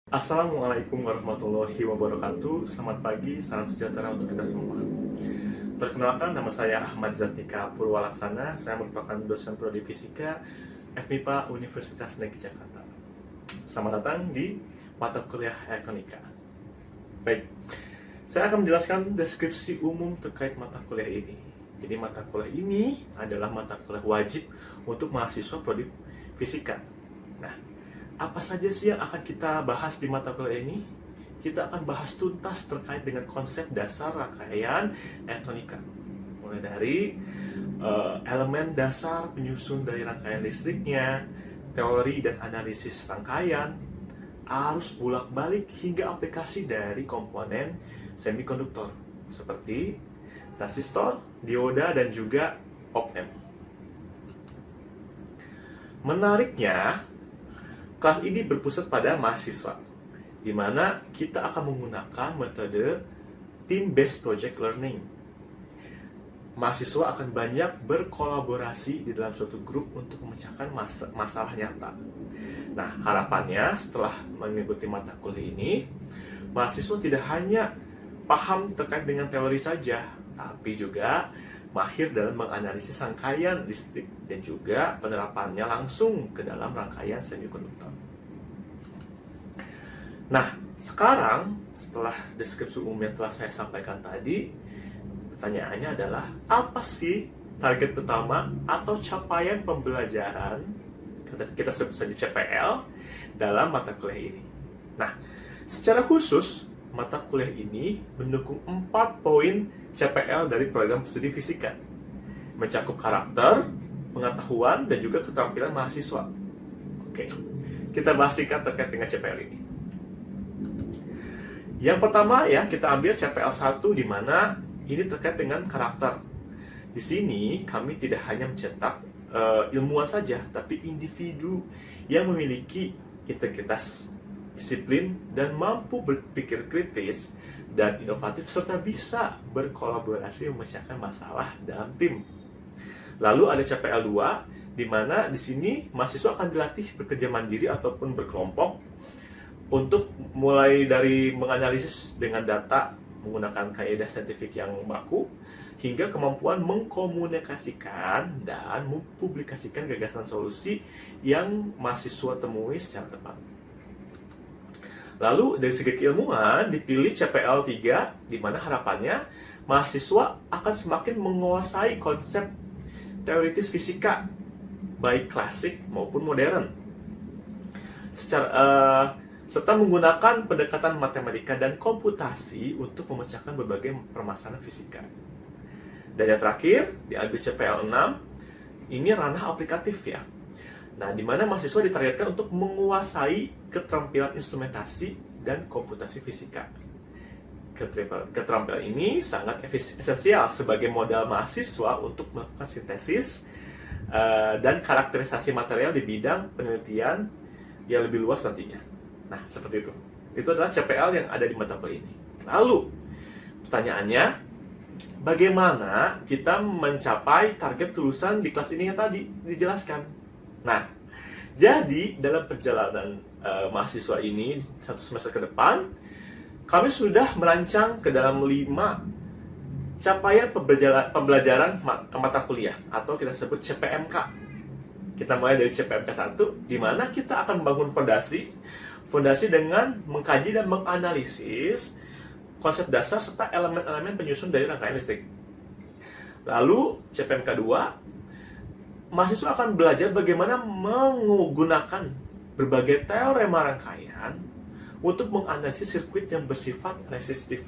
Assalamualaikum warahmatullahi wabarakatuh. Selamat pagi, salam sejahtera untuk kita semua. Perkenalkan, nama saya Ahmad Zatnika Purwalaksana. Saya merupakan dosen prodi fisika FMIPA Universitas Negeri Jakarta. Selamat datang di mata kuliah elektronika. Baik, saya akan menjelaskan deskripsi umum terkait mata kuliah ini. Jadi mata kuliah ini adalah mata kuliah wajib untuk mahasiswa prodi fisika. Nah, apa saja sih yang akan kita bahas di mata kuliah ini? Kita akan bahas tuntas terkait dengan konsep dasar rangkaian elektronika. Mulai dari elemen dasar penyusun dari rangkaian listriknya, teori dan analisis rangkaian, arus bolak-balik hingga aplikasi dari komponen semikonduktor seperti transistor, dioda, dan juga op-amp. Menariknya, kelas ini berpusat pada mahasiswa, di mana kita akan menggunakan metode team-based project learning. Mahasiswa akan banyak berkolaborasi di dalam suatu grup untuk memecahkan masalah nyata. Nah, harapannya setelah mengikuti mata kuliah ini, mahasiswa tidak hanya paham terkait dengan teori saja, tapi juga mahir dalam menganalisis rangkaian listrik dan juga penerapannya langsung ke dalam rangkaian semikonduktor. Nah, sekarang setelah deskripsi umum yang telah saya sampaikan tadi, pertanyaannya adalah apa sih target utama atau capaian pembelajaran, kita sebut saja CPL, dalam mata kuliah ini. Nah, secara khusus mata kuliah ini mendukung 4 poin CPL dari program studi fisika, mencakup karakter, pengetahuan, dan juga keterampilan mahasiswa. Oke, kita bahas singkat terkait dengan CPL ini. Yang pertama ya, kita ambil CPL 1 di mana ini terkait dengan karakter. Di sini kami tidak hanya mencetak ilmuwan saja, tapi individu yang memiliki integritas, disiplin, dan mampu berpikir kritis dan inovatif serta bisa berkolaborasi memecahkan masalah dalam tim. Lalu ada CPL 2 di mana di sini mahasiswa akan dilatih bekerja mandiri ataupun berkelompok untuk mulai dari menganalisis dengan data menggunakan kaidah saintifik yang baku hingga kemampuan mengkomunikasikan dan mempublikasikan gagasan solusi yang mahasiswa temui secara tepat. Lalu dari segi keilmuan dipilih CPL 3 di mana harapannya mahasiswa akan semakin menguasai konsep teoritis fisika baik klasik maupun modern. Serta menggunakan pendekatan matematika dan komputasi untuk memecahkan berbagai permasalahan fisika. Dan yang terakhir diambil CPL 6, ini ranah aplikatif ya. Nah, di mana mahasiswa ditargetkan untuk menguasai keterampilan instrumentasi dan komputasi fisika. Keterampilan ini sangat esensial sebagai modal mahasiswa untuk melakukan sintesis dan karakterisasi material di bidang penelitian yang lebih luas nantinya. Nah, seperti itu. Itu adalah CPL yang ada di mata kuliah ini. Lalu, pertanyaannya, bagaimana kita mencapai target lulusan di kelas ini yang tadi dijelaskan? Nah, jadi dalam perjalanan mahasiswa ini satu semester ke depan, kami sudah merancang ke dalam 5 capaian pembelajaran mata kuliah atau kita sebut CPMK. Kita mulai dari CPMK 1, di mana kita akan membangun fondasi dengan mengkaji dan menganalisis konsep dasar serta elemen-elemen penyusun dari rangkaian listrik. Lalu CPMK 2, mahasiswa akan belajar bagaimana menggunakan berbagai teorema rangkaian untuk menganalisis sirkuit yang bersifat resistif.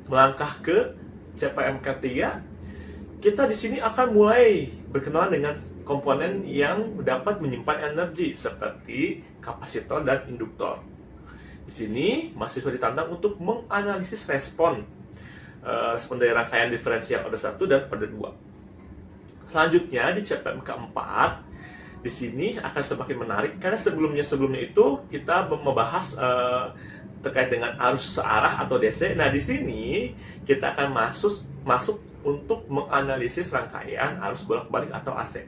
Melangkah ke CPMK 3, kita di sini akan mulai berkenalan dengan komponen yang dapat menyimpan energi seperti kapasitor dan induktor. Di sini mahasiswa ditantang untuk menganalisis respon dari rangkaian diferensial order 1 dan order 2. Selanjutnya di CPMK 4, di sini akan semakin menarik karena sebelumnya itu kita membahas terkait dengan arus searah atau DC. Nah, di sini kita akan masuk untuk menganalisis rangkaian arus bolak-balik atau AC.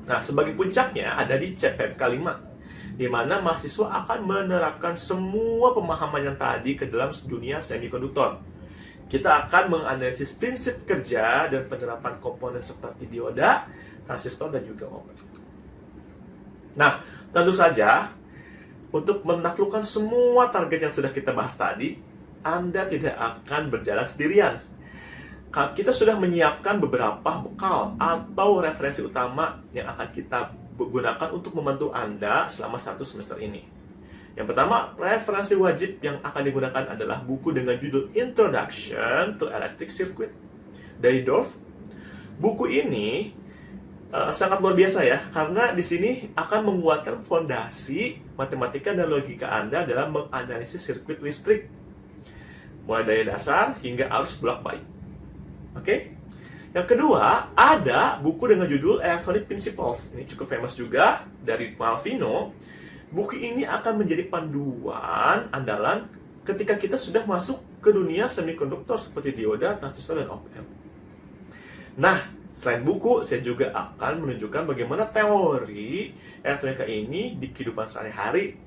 Nah, sebagai puncaknya ada di CPMK 5, di mana mahasiswa akan menerapkan semua pemahaman yang tadi ke dalam dunia semikonduktor. Kita akan menganalisis prinsip kerja dan penerapan komponen seperti dioda, transistor, dan juga op amp. Nah, tentu saja, untuk menaklukkan semua target yang sudah kita bahas tadi, Anda tidak akan berjalan sendirian. Kita sudah menyiapkan beberapa bekal atau referensi utama yang akan kita gunakan untuk membantu Anda selama 1 semester ini. Yang pertama, referensi wajib yang akan digunakan adalah buku dengan judul Introduction to Electric Circuit dari Dorff. Buku ini sangat luar biasa ya, karena di sini akan menguatkan fondasi matematika dan logika Anda dalam menganalisis sirkuit listrik, mulai dari dasar hingga arus bolak-balik. Oke? Yang kedua, ada buku dengan judul Electronic Principles. Ini cukup famous juga, dari Malvino. Buku ini akan menjadi panduan andalan ketika kita sudah masuk ke dunia semikonduktor seperti dioda, transistor, dan op amp. Nah, selain buku, saya juga akan menunjukkan bagaimana teori elektronika ini di kehidupan sehari-hari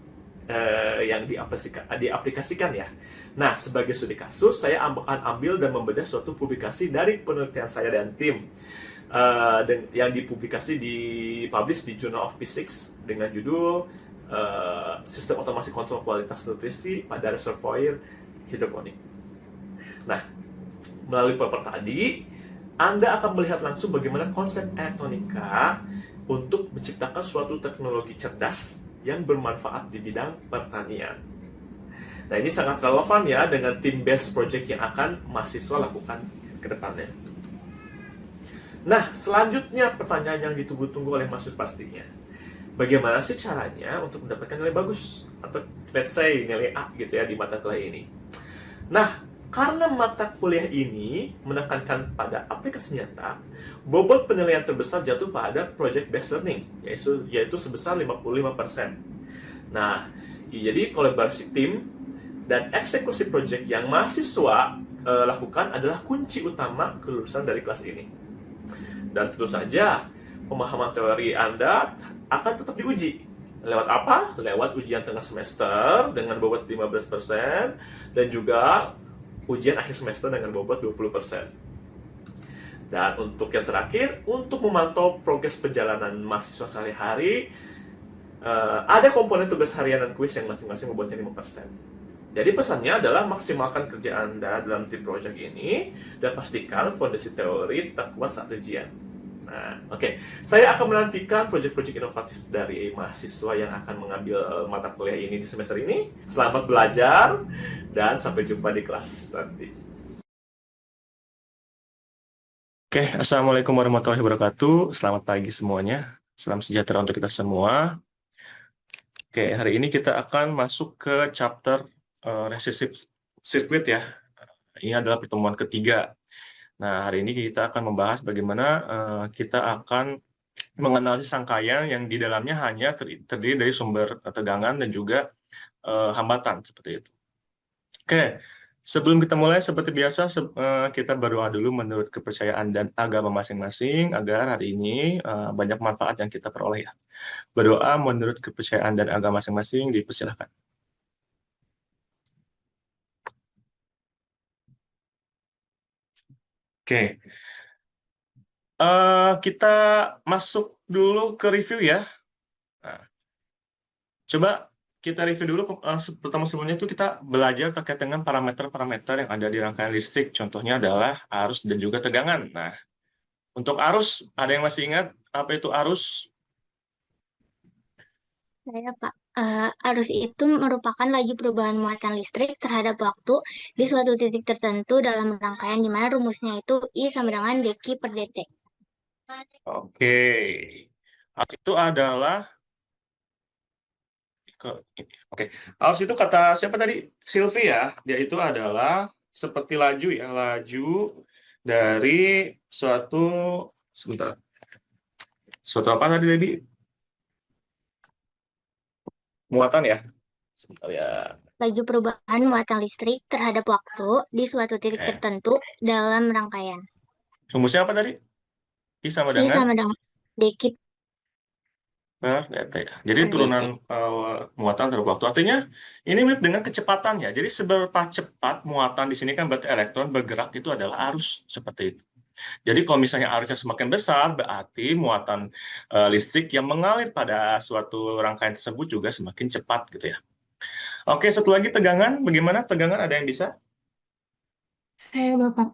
yang diaplikasikan ya. Nah, sebagai studi kasus, saya akan ambil dan membedah suatu publikasi dari penelitian saya dan tim yang dipublish di Journal of Physics dengan judul Sistem Otomasi Kontrol Kualitas Nutrisi pada Reservoir Hidroponik. Nah, melalui paper tadi, Anda akan melihat langsung bagaimana konsep elektronika untuk menciptakan suatu teknologi cerdas yang bermanfaat di bidang pertanian. Nah, ini sangat relevan ya dengan team-based project yang akan mahasiswa lakukan ke depannya. Nah, selanjutnya pertanyaan yang ditunggu-tunggu oleh mahasiswa pastinya. Bagaimana sih caranya untuk mendapatkan nilai bagus? Atau let's say nilai A gitu ya di mata kuliah ini. Nah, karena mata kuliah ini menekankan pada aplikasi nyata, bobot penilaian terbesar jatuh pada project based learning, yaitu sebesar 55%. Nah, jadi kolaborasi tim dan eksekusi project yang mahasiswa lakukan adalah kunci utama kelulusan dari kelas ini. Dan tentu saja, pemahaman teori Anda akan tetap diuji. Lewat apa? Lewat ujian tengah semester dengan bobot 15% dan juga ujian akhir semester dengan bobot 20%. Dan untuk yang terakhir, untuk memantau progres perjalanan mahasiswa sehari-hari, ada komponen tugas harian dan kuis yang masing-masing bobotnya 5%. Jadi pesannya adalah maksimalkan kerja Anda dalam tim project ini dan pastikan fondasi teori tetap kuat saat ujian. Nah, oke. Saya akan menantikan proyek-proyek inovatif dari mahasiswa yang akan mengambil mata kuliah ini di semester ini. Selamat belajar dan sampai jumpa di kelas nanti. Oke, Assalamualaikum warahmatullahi wabarakatuh. Selamat pagi semuanya. Salam sejahtera untuk kita semua. Oke, hari ini kita akan masuk ke chapter resistive circuit ya. Ini adalah pertemuan ketiga. Nah, hari ini kita akan membahas bagaimana kita akan menganalisis rangkaian yang di dalamnya hanya terdiri dari sumber tegangan dan juga hambatan, seperti itu. Oke, sebelum kita mulai, seperti biasa, kita berdoa dulu menurut kepercayaan dan agama masing-masing, agar hari ini banyak manfaat yang kita peroleh ya. Berdoa menurut kepercayaan dan agama masing-masing, dipersilahkan. Oke, kita masuk dulu ke review ya. Nah, coba kita review dulu. Pertama sebelumnya itu kita belajar terkait dengan parameter-parameter yang ada di rangkaian listrik. Contohnya adalah arus dan juga tegangan. Nah, untuk arus, ada yang masih ingat apa itu arus? Saya, Pak. Arus itu merupakan laju perubahan muatan listrik terhadap waktu di suatu titik tertentu dalam rangkaian di mana rumusnya itu I sama dengan dq per dt. Oke, arus itu adalah Oke, arus itu kata siapa tadi? Sylvie ya. Dia itu adalah seperti laju ya, laju dari suatu sebentar. Suatu apa tadi Debbie? Muatan ya. Sebentar ya. Laju perubahan muatan listrik terhadap waktu di suatu titik tertentu dalam rangkaian. Rumusnya apa tadi? I sama I dengan sama dengan dq Nah, dt ya. Jadi per dt. turunan muatan terhadap waktu. Artinya ini mirip dengan kecepatannya. Jadi seberapa cepat muatan di sini kan berarti elektron bergerak itu adalah arus seperti itu. Jadi kalau misalnya arusnya semakin besar, berarti muatan listrik yang mengalir pada suatu rangkaian tersebut juga semakin cepat gitu ya. Oke, satu lagi tegangan. Bagaimana tegangan? Ada yang bisa? Saya Bapak.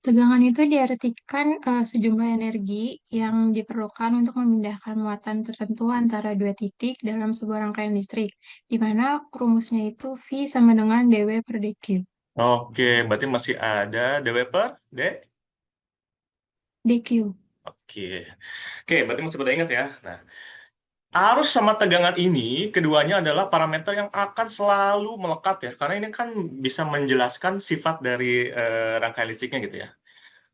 Tegangan itu diartikan sejumlah energi yang diperlukan untuk memindahkan muatan tertentu antara dua titik dalam sebuah rangkaian listrik, di mana rumusnya itu V sama dengan dW per dQ. Oke, berarti masih ada dW per D? dQ. Oke. Oke, berarti masih pada ingat ya. Nah, arus sama tegangan ini, keduanya adalah parameter yang akan selalu melekat ya, karena ini kan bisa menjelaskan sifat dari rangkaian listriknya gitu ya.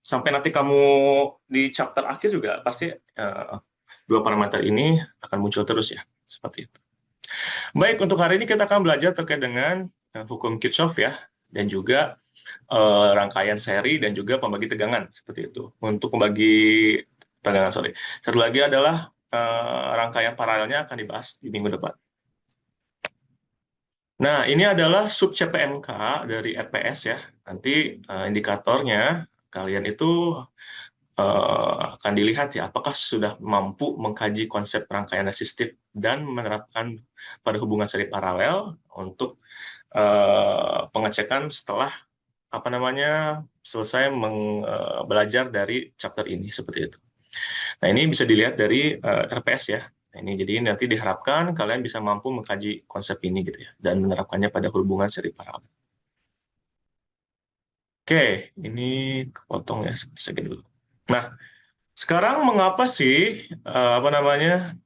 Sampai nanti kamu di chapter akhir juga pasti dua parameter ini akan muncul terus ya, seperti itu. Baik, untuk hari ini kita akan belajar terkait dengan hukum Kirchhoff ya, dan juga rangkaian seri dan juga pembagi tegangan seperti itu. Untuk pembagi tegangan, sorry. Satu lagi adalah rangkaian paralelnya akan dibahas di minggu depan. Nah, ini adalah sub CPMK dari RPS ya. Nanti indikatornya kalian itu akan dilihat ya, apakah sudah mampu mengkaji konsep rangkaian resistif dan menerapkan pada hubungan seri paralel untuk pengecekan setelah selesai belajar dari chapter ini seperti itu. Nah, ini bisa dilihat dari RPS ya. Nah, ini jadi nanti diharapkan kalian bisa mampu mengkaji konsep ini gitu ya dan menerapkannya pada hubungan seri paralel. Oke, ini kepotong ya sedikit dulu. Nah, sekarang mengapa sih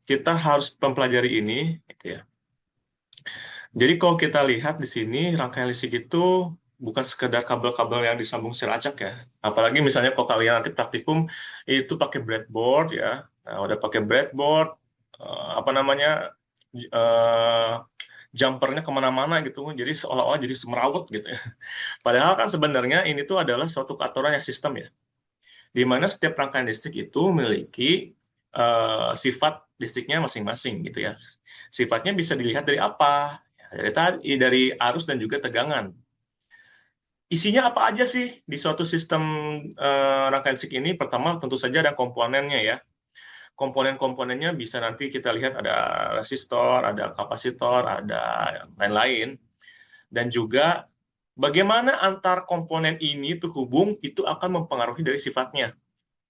kita harus mempelajari ini gitu ya. Jadi kalau kita lihat di sini rangkaian listrik itu bukan sekedar kabel-kabel yang disambung secara acak ya. Apalagi misalnya kalau kalian nanti praktikum itu pakai breadboard ya. Nah, udah pakai breadboard, jumpernya kemana-mana gitu. Jadi seolah-olah jadi semerawut gitu ya. Padahal kan sebenarnya ini tuh adalah suatu keaturan yang sistem ya. Di mana setiap rangkaian listrik itu memiliki sifat listriknya masing-masing gitu ya. Sifatnya bisa dilihat dari apa? Dari arus dan juga tegangan. Isinya apa aja sih di suatu sistem rangkaian listrik ini? Pertama tentu saja ada komponennya ya. Komponen-komponennya bisa nanti kita lihat ada resistor, ada kapasitor, ada lain-lain. Dan juga bagaimana antar komponen ini terhubung itu akan mempengaruhi dari sifatnya.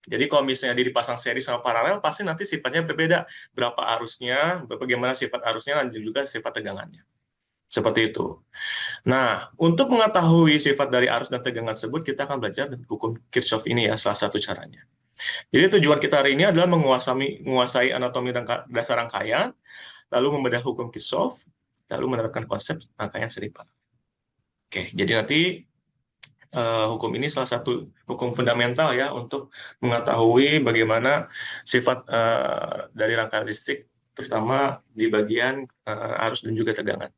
Jadi kalau misalnya dipasang seri sama paralel, pasti nanti sifatnya berbeda. Berapa arusnya, bagaimana sifat arusnya, dan juga sifat tegangannya. Seperti itu. Nah, untuk mengetahui sifat dari arus dan tegangan tersebut, kita akan belajar hukum Kirchhoff ini ya, salah satu caranya. Jadi tujuan kita hari ini adalah menguasai anatomi dasar rangkaian, lalu membedah hukum Kirchhoff, lalu menerapkan konsep rangkaian seri paralel. Oke, jadi nanti hukum ini salah satu hukum fundamental ya untuk mengetahui bagaimana sifat dari rangkaian listrik, terutama di bagian arus dan juga tegangan.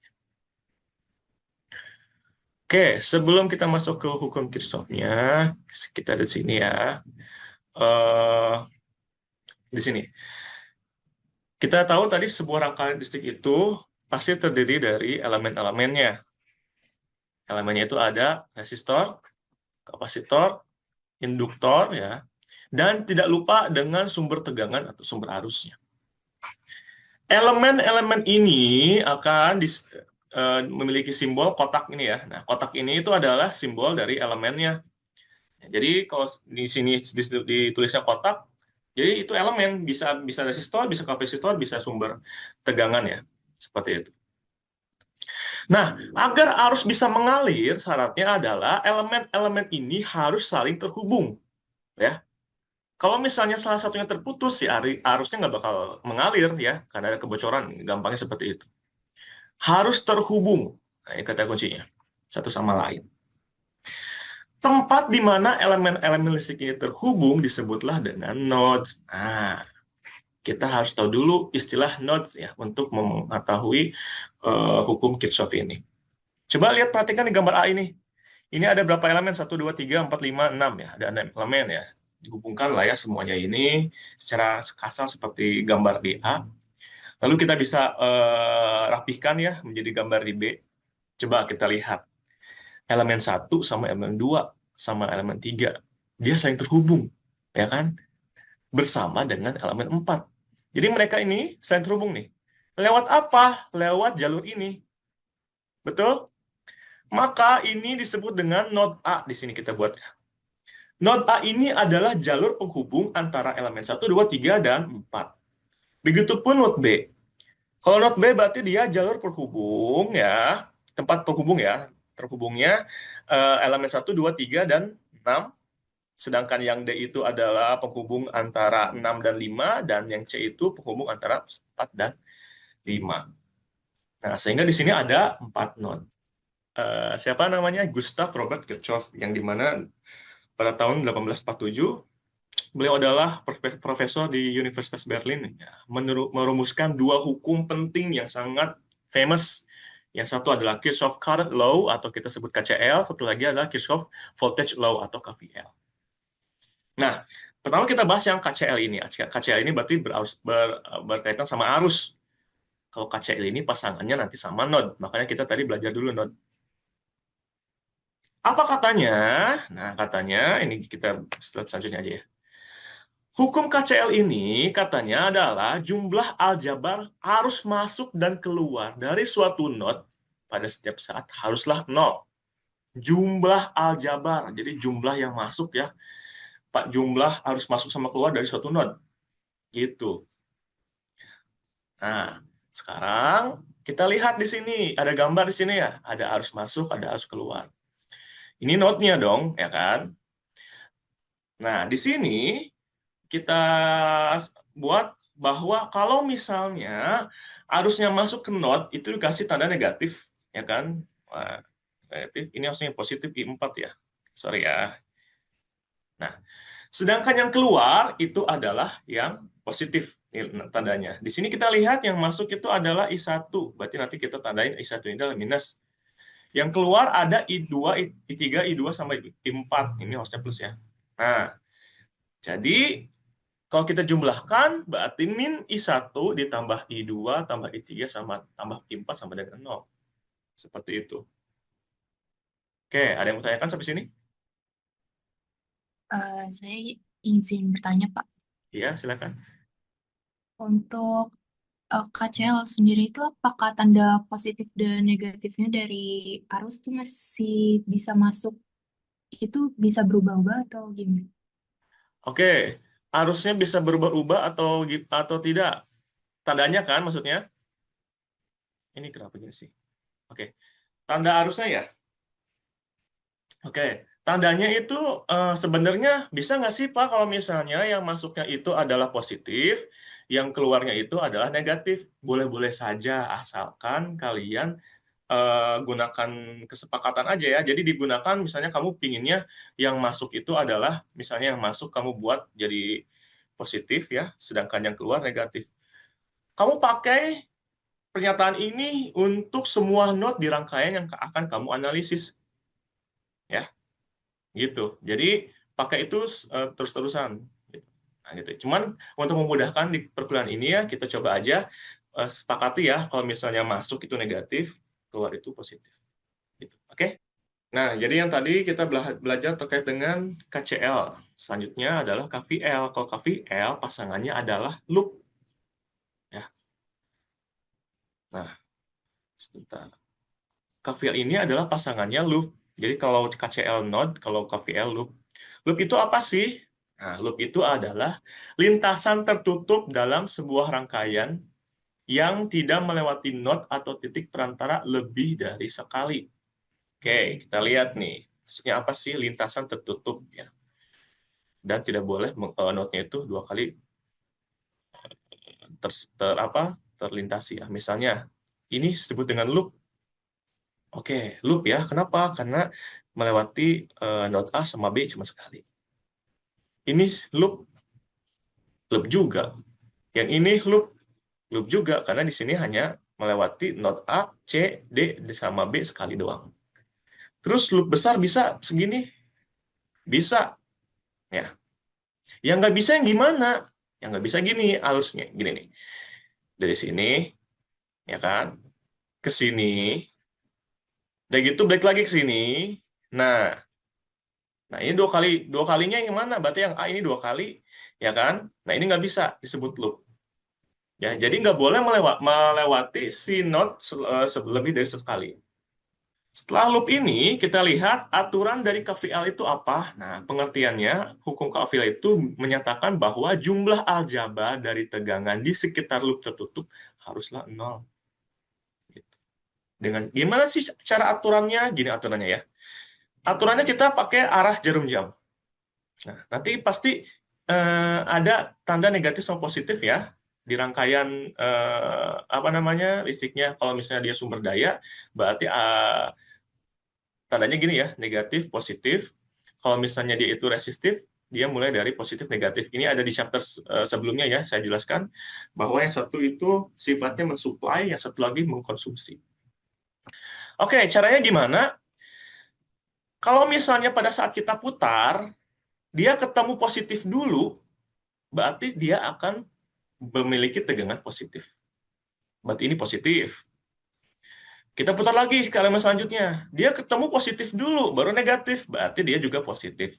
Oke, sebelum kita masuk ke hukum Kirchhoff-nya, kita di sini ya. Di sini. Kita tahu tadi sebuah rangkaian listrik itu pasti terdiri dari elemen-elemennya. Elemennya itu ada resistor, kapasitor, induktor ya, dan tidak lupa dengan sumber tegangan atau sumber arusnya. Elemen-elemen ini akan memiliki simbol kotak ini ya. Nah, kotak ini itu adalah simbol dari elemennya. Jadi kalau di sini ditulisnya kotak, jadi itu elemen, bisa resistor, bisa kapasitor, bisa sumber tegangan ya, seperti itu. Nah, agar arus bisa mengalir, syaratnya adalah elemen-elemen ini harus saling terhubung, ya. Kalau misalnya salah satunya terputus, ya arusnya nggak bakal mengalir, ya, karena ada kebocoran, gampangnya seperti itu. Harus terhubung, nah, ini kata kuncinya, satu sama lain. Tempat di mana elemen-elemen listrik ini terhubung disebutlah dengan nodes. Nah, kita harus tahu dulu istilah nodes ya untuk mengetahui hukum Kirchhoff ini. Coba lihat, perhatikan di gambar A ini. Ini ada berapa elemen? 1, 2, 3, 4, 5, 6 ya. Ada 6 elemen ya. Dihubungkan lah ya semuanya ini secara kasar seperti gambar di A. Lalu kita bisa rapihkan ya menjadi gambar di B. Coba kita lihat. Elemen 1 sama elemen 2 sama elemen 3. Dia saling terhubung, ya kan? Bersama dengan elemen 4. Jadi mereka ini saling terhubung nih. Lewat apa? Lewat jalur ini. Betul? Maka ini disebut dengan node A. Di sini kita buat. Node A ini adalah jalur penghubung antara elemen 1, 2, 3, dan 4. Begitupun node B. Kalau node B berarti dia jalur penghubung ya, tempat penghubung ya, terhubungnya elemen 1, 2, 3, dan 6. Sedangkan yang D itu adalah penghubung antara 6 dan 5, dan yang C itu penghubung antara 4 dan 5. Nah, sehingga di sini ada 4 node. Siapa namanya? Gustav Robert Kirchhoff, yang dimana pada tahun 1847 beliau adalah profesor di Universitas Berlin, merumuskan 2 hukum penting yang sangat famous. Yang satu adalah Kirchhoff Current Law atau kita sebut KCL, satu lagi adalah Kirchhoff Voltage Law atau KVL. Nah, pertama kita bahas yang KCL ini. KCL ini berarti berkaitan sama arus. Kalau KCL ini pasangannya nanti sama node, makanya kita tadi belajar dulu node. Apa katanya? Nah, katanya, ini kita slide selanjutnya aja ya. Hukum KCL ini katanya adalah jumlah aljabar arus masuk dan keluar dari suatu node pada setiap saat haruslah 0. Jumlah aljabar, jadi jumlah yang masuk ya, Pak, jumlah arus masuk sama keluar dari suatu node. Gitu. Nah, sekarang kita lihat di sini, ada gambar di sini ya, ada arus masuk, ada arus keluar. Ini node-nya dong, ya kan? Nah, di sini kita buat bahwa kalau misalnya arusnya masuk ke node itu dikasih tanda negatif, ya kan? Nah, negatif, ini harusnya positif I4 ya. Sorry ya. Nah, sedangkan yang keluar itu adalah yang positif tandanya. Di sini kita lihat yang masuk itu adalah I1, berarti nanti kita tandain I1 ini adalah minus. Yang keluar ada I2, I3, I2 sampai I4. Ini harusnya plus ya. Nah, jadi kalau kita jumlahkan berarti min I1 ditambah I2 tambah I3 sama tambah I4 sama dengan 0. Seperti itu. Oke, ada yang mau tanyakan sampai sini? Saya izin bertanya, Pak. Iya, silakan. Untuk KCL sendiri itu apakah tanda positif dan negatifnya dari arus itu masih bisa masuk, itu bisa berubah-ubah atau gimana? Oke, arusnya bisa berubah-ubah atau tidak? Tandanya kan maksudnya? Ini kenapa gini sih? Oke, tanda arusnya ya? Oke, tandanya itu sebenarnya bisa nggak sih Pak kalau misalnya yang masuknya itu adalah positif, yang keluarnya itu adalah negatif? Boleh-boleh saja, asalkan kalian gunakan kesepakatan aja ya. Jadi digunakan misalnya kamu pinginnya yang masuk itu adalah, misalnya yang masuk kamu buat jadi positif ya, sedangkan yang keluar negatif. Kamu pakai pernyataan ini untuk semua node di rangkaian yang akan kamu analisis. Ya, gitu. Jadi pakai itu terus-terusan. Nah, gitu. Cuman untuk memudahkan di perkuliahan ini ya, kita coba aja sepakati ya, kalau misalnya masuk itu negatif, keluar itu positif. Gitu. Oke? Nah, jadi yang tadi kita belajar terkait dengan KCL. Selanjutnya adalah KVL. Kalau KVL pasangannya adalah loop. Ya. Nah, sebentar. KVL ini adalah pasangannya loop. Jadi kalau KCL node, kalau KVL loop. Loop itu apa sih? Nah, loop itu adalah lintasan tertutup dalam sebuah rangkaian yang tidak melewati node atau titik perantara lebih dari sekali. Oke, kita lihat nih. Maksudnya apa sih lintasan tertutup ya? Dan tidak boleh node-nya itu 2 kali terlintasi ya. Misalnya ini disebut dengan loop. Oke, loop ya. Kenapa? Karena melewati node A sama B cuma sekali. Ini loop juga. Yang ini loop juga karena di sini hanya melewati node A, C, D sama B sekali doang. Terus loop besar bisa segini? Bisa. Ya. Yang nggak bisa yang gimana? Yang nggak bisa gini arusnya. Gini nih. dari sini, ya kan, ke sini, udah gitu balik lagi ke sini. Nah, nah ini dua kalinya yang mana? Berarti yang A ini dua kali, ya kan? Nah ini nggak bisa disebut loop. Ya, jadi nggak boleh melewati si not lebih dari sekali. Setelah loop ini, kita lihat aturan dari KVL itu apa. Nah, pengertiannya, hukum KVL itu menyatakan bahwa jumlah aljabar dari tegangan di sekitar loop tertutup haruslah nol. Gitu. Dengan gimana sih cara aturannya? Gini aturannya ya. Aturannya kita pakai arah jarum jam. Nah, nanti pasti ada tanda negatif sama positif ya di rangkaian apa namanya listriknya. Kalau misalnya dia sumber daya, berarti tandanya gini ya, negatif, positif. Kalau misalnya dia itu resistif, dia mulai dari positif negatif. Ini ada di chapter sebelumnya ya, saya jelaskan bahwa yang satu itu sifatnya mensuplai, yang satu lagi mengkonsumsi. Oke, caranya gimana? Kalau misalnya pada saat kita putar, dia ketemu positif dulu, berarti dia akan memiliki tegangan positif. Berarti ini positif. Kita putar lagi ke elemen selanjutnya. Dia ketemu positif dulu, baru negatif. Berarti dia juga positif.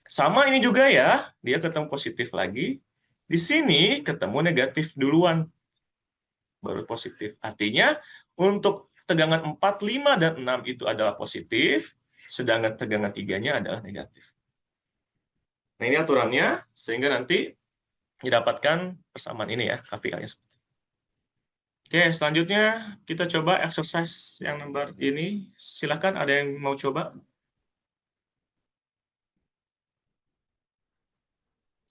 Sama ini juga ya, dia ketemu positif lagi. Di sini ketemu negatif duluan, baru positif. Artinya untuk tegangan 4, 5, dan 6 itu adalah positif, sedangkan tegangan 3-nya adalah negatif. Nah ini aturannya, sehingga nanti didapatkan persamaan ini ya, KVL-nya. Oke, selanjutnya kita coba exercise yang nomor ini. Silakan ada yang mau coba?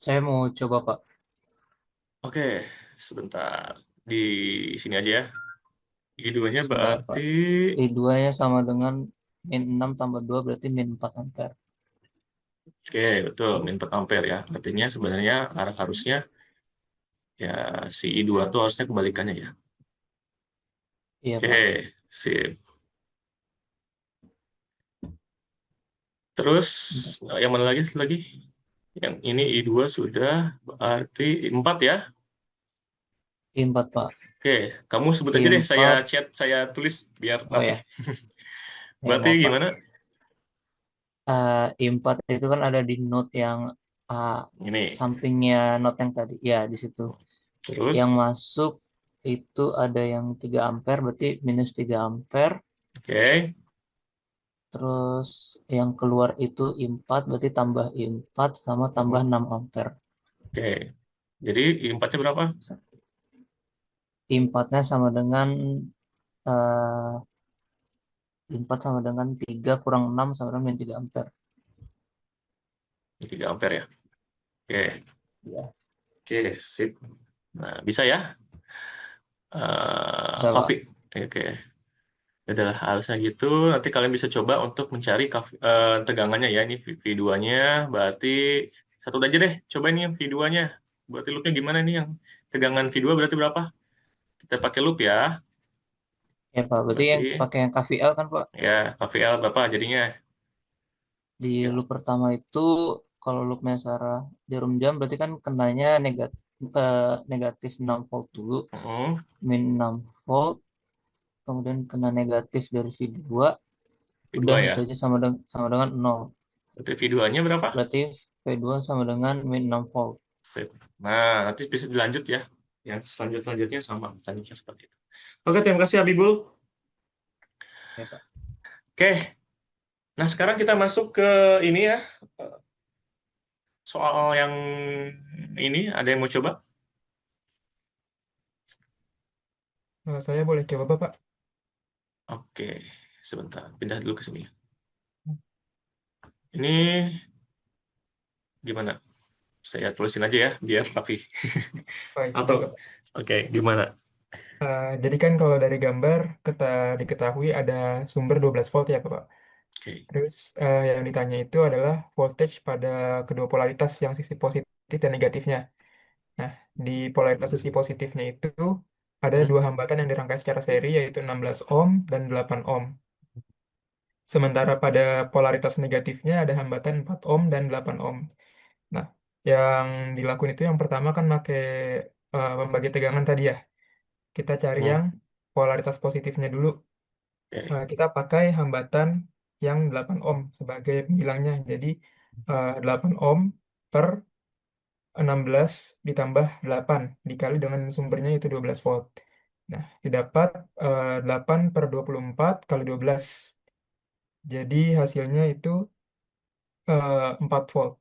Saya mau coba, Pak. Oke, sebentar. Di sini aja ya. I2-nya Sebentar, berarti... Pak. I2-nya sama dengan min 6 tambah 2 berarti min 4 ampere. Oke, betul. Min 4 ampere ya. Artinya sebenarnya arah harusnya ya si I2 itu harusnya kebalikannya ya. Iya, Oke, Pak. sip. Terus Bentar. yang mana lagi? Yang ini I2 sudah berarti 4 ya. I4, Pak. Oke, kamu sebut aja deh, saya I4. chat, saya tulis biar Oh rapi. ya. Ya, Berarti maaf, Pak. gimana? I4 itu kan ada di note yang Ini. sampingnya note yang tadi. Ya, di situ. Terus, Yang masuk itu ada yang 3 ampere berarti minus 3 ampere. oke. Terus yang keluar itu I4 berarti tambah I4 sama tambah 6 ampere. Oke. Jadi I4-nya berapa? I4-nya sama dengan eh, I4 sama dengan 3 kurang 6 sama dengan min 3 ampere. 3 ampere ya. Oke. Ya, Oke, sip. Nah, bisa ya? bisa, Pak. Copy. Oke. Adalah harusnya gitu. Nanti kalian bisa coba untuk mencari tegangannya ya. Ini V2-nya. Berarti satu aja deh. Coba ini yang V2-nya. Berarti loopnya gimana nih yang tegangan V2 berarti berapa? Kita pakai loop ya. Ya, Pak. Berarti yang Berarti pakai yang KVL kan, Pak? ya KVL berapa jadinya? Di Ya. loop pertama itu kalau loopnya searah jarum jam berarti kan kenanya negatif 6 volt dulu, min 6 volt, kemudian kena negatif dari V2, V2 udah ya. itu aja sama dengan 0. Berarti V2-nya berapa? Berarti V2 sama dengan min 6 volt. Sip. Nah, nanti bisa dilanjut ya. Yang selanjutnya sama tekniknya seperti itu. Oke, terima kasih Habibul. Ya, Pak. Oke. Nah, sekarang kita masuk ke ini ya. Soal yang ini, ada yang mau coba? Saya boleh coba, Pak. Oke, sebentar. Pindah dulu ke sini. Ini gimana? Saya tulisin aja ya, biar rapi. Baik, Atau, baik, Pak. oke, gimana? Jadi kan kalau dari gambar kita diketahui ada sumber 12 volt ya, Pak. Oke. Terus yang ditanya itu adalah voltage pada kedua polaritas yang sisi positif dan negatifnya. Nah, di polaritas sisi positifnya itu ada dua hambatan yang dirangkai secara seri yaitu 16 ohm dan 8 ohm. Sementara pada polaritas negatifnya ada hambatan 4 ohm dan 8 ohm. Nah, yang dilakukan itu yang pertama kan pakai membagi tegangan tadi ya. Kita cari Hmm, yang polaritas positifnya dulu. oke. Kita pakai hambatan yang 8 ohm sebagai pembilangnya. Jadi 8 ohm per 16 ditambah 8 dikali dengan sumbernya itu 12 volt. Nah, didapat 8 per 24 kali 12. Jadi hasilnya itu 4 volt.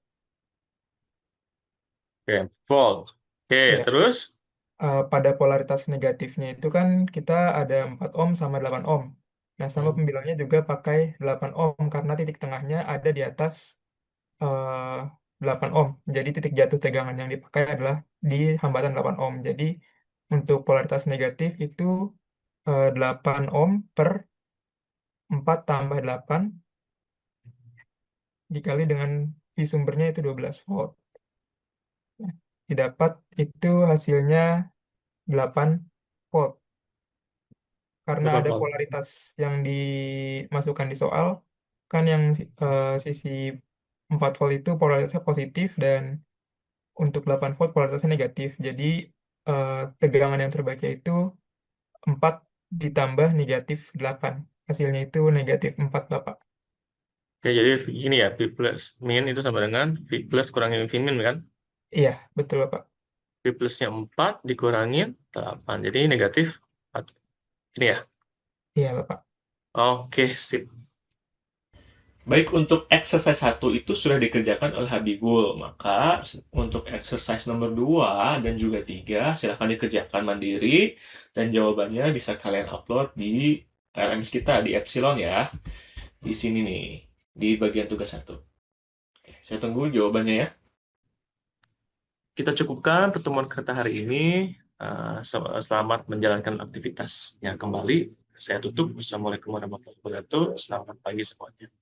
Oke, volt. Oke, Ya, terus? pada polaritas negatifnya itu kan kita ada 4 ohm sama 8 ohm. Nah, sama Hmm, pembilangnya juga pakai 8 ohm karena titik tengahnya ada di atas eh, 8 ohm. Jadi titik jatuh tegangan yang dipakai adalah di hambatan 8 ohm. Jadi untuk polaritas negatif itu 8 ohm per 4 tambah 8 dikali dengan V sumbernya itu 12 volt. Nah, didapat itu hasilnya 8 volt. Karena 8 ada volt. polaritas yang dimasukkan di soal, kan yang sisi 4 volt itu polaritasnya positif dan untuk 8 volt polaritasnya negatif. Jadi eh, tegangan yang terbaca itu 4 ditambah negatif 8. Hasilnya itu negatif 4, Bapak. Oke, jadi gini ya, V plus min itu sama dengan V plus kurangin V min kan? Iya, betul, Bapak. V plusnya 4 dikurangin 8. Jadi negatif 4. Ini ya? Iya, Bapak. Oke, sip. Baik, untuk exercise 1 itu sudah dikerjakan oleh Habibul. Maka untuk exercise nomor 2 dan juga 3 silahkan dikerjakan mandiri dan jawabannya bisa kalian upload di LMS kita di Epsilon ya. Di sini nih, di bagian tugas 1. Oke, saya tunggu jawabannya ya. Kita cukupkan pertemuan kita hari ini. Selamat menjalankan aktivitasnya kembali. Saya tutup. Wassalamualaikum warahmatullahi wabarakatuh. Selamat pagi semuanya.